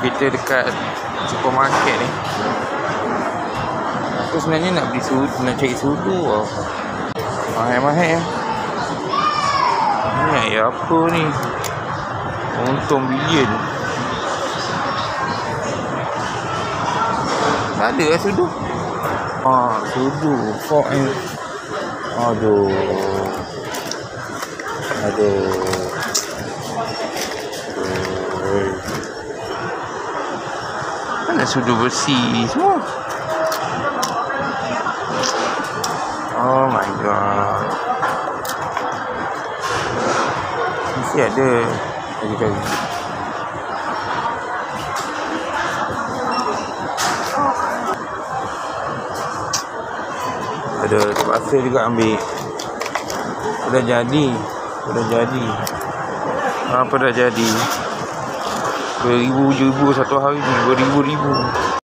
kita dekat supermarket ni. Aku sebenarnya nak beli sudu, nak cari sudu lah. Mahal-mahal. Ni air apa ni? Untung bilion. Tak ada lah sudu. Sudu 4M. Aduh. Mana sudu bersih semua? Oh my god. Mesti ada. Kali-kali. Ada terpaksa juga ambil. Dah jadi. Apa dah jadi? 2,000 satu hari ni, 2,000.